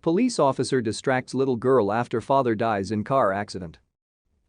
Police officer distracts little girl after father dies in car accident.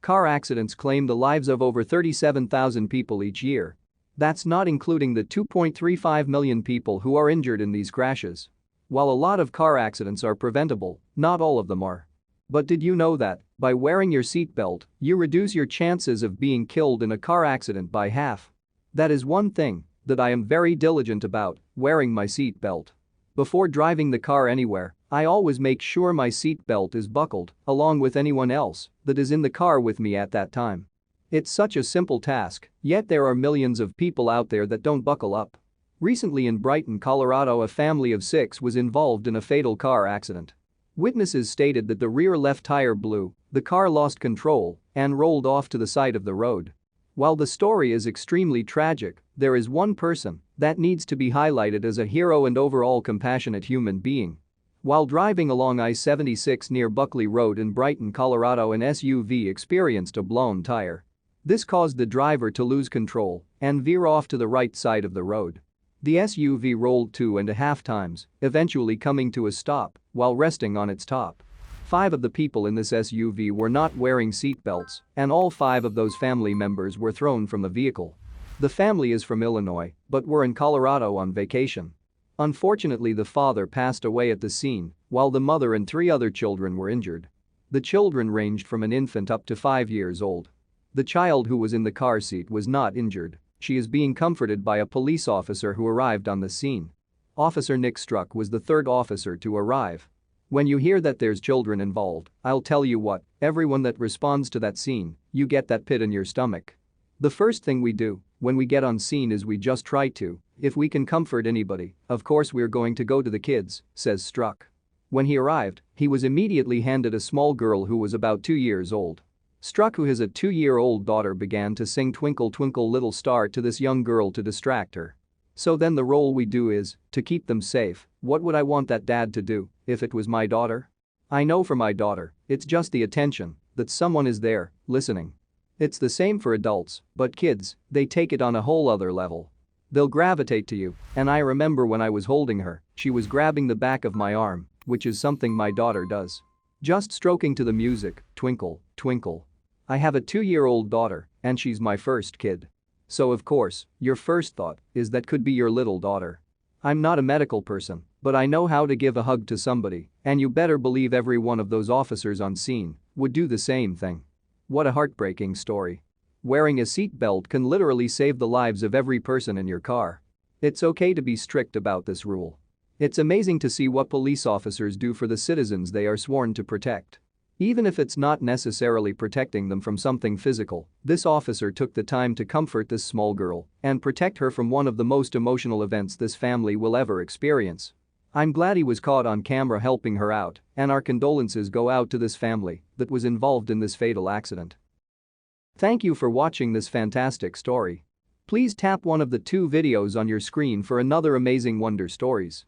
Car accidents claim the lives of over 37,000 people each year. That's not including the 2.35 million people who are injured in these crashes. While a lot of car accidents are preventable, not all of them are. But did you know that, by wearing your seatbelt, you reduce your chances of being killed in a car accident by half? That is one thing that I am very diligent about, wearing my seatbelt. Before driving the car anywhere, I always make sure my seatbelt is buckled, along with anyone else that is in the car with me at that time. It's such a simple task, yet there are millions of people out there that don't buckle up. Recently in Brighton, Colorado, a family of 6 was involved in a fatal car accident. Witnesses stated that the rear left tire blew, the car lost control, and rolled off to the side of the road. While the story is extremely tragic, there is one person that needs to be highlighted as a hero and overall compassionate human being. While driving along I-76 near Buckley Road in Brighton, Colorado, an SUV experienced a blown tire. This caused the driver to lose control and veer off to the right side of the road. The SUV rolled 2.5 times, eventually coming to a stop while resting on its top. 5 of the people in this SUV were not wearing seatbelts, and all 5 of those family members were thrown from the vehicle. The family is from Illinois, but were in Colorado on vacation. Unfortunately, the father passed away at the scene, while the mother and 3 other children were injured. The children ranged from an infant up to 5 years old. The child who was in the car seat was not injured. She is being comforted by a police officer who arrived on the scene. Officer Nick Struck was the 3rd officer to arrive. When you hear that there's children involved, I'll tell you what, everyone that responds to that scene, you get that pit in your stomach. The first thing we do when we get on scene is we just try to, if we can comfort anybody, of course we're going to go to the kids, says Struck. When he arrived, he was immediately handed a small girl who was about 2 years old. Struck, who has a 2-year-old daughter, began to sing "Twinkle Twinkle Little Star" to this young girl to distract her. So then the role we do is to keep them safe. What would I want that dad to do if it was my daughter? I know for my daughter, it's just the attention, that someone is there, listening. It's the same for adults, but kids, they take it on a whole other level. They'll gravitate to you, and I remember when I was holding her, she was grabbing the back of my arm, which is something my daughter does. Just stroking to the music, twinkle, twinkle. I have a 2-year-old daughter, and she's my first kid. So of course, your first thought is that could be your little daughter. I'm not a medical person, but I know how to give a hug to somebody, and you better believe every one of those officers on scene would do the same thing. What a heartbreaking story. Wearing a seatbelt can literally save the lives of every person in your car. It's okay to be strict about this rule. It's amazing to see what police officers do for the citizens they are sworn to protect. Even if it's not necessarily protecting them from something physical, this officer took the time to comfort this small girl and protect her from one of the most emotional events this family will ever experience. I'm glad he was caught on camera helping her out, and our condolences go out to this family that was involved in this fatal accident. Thank you for watching this fantastic story. Please tap one of the 2 videos on your screen for another amazing wonder stories.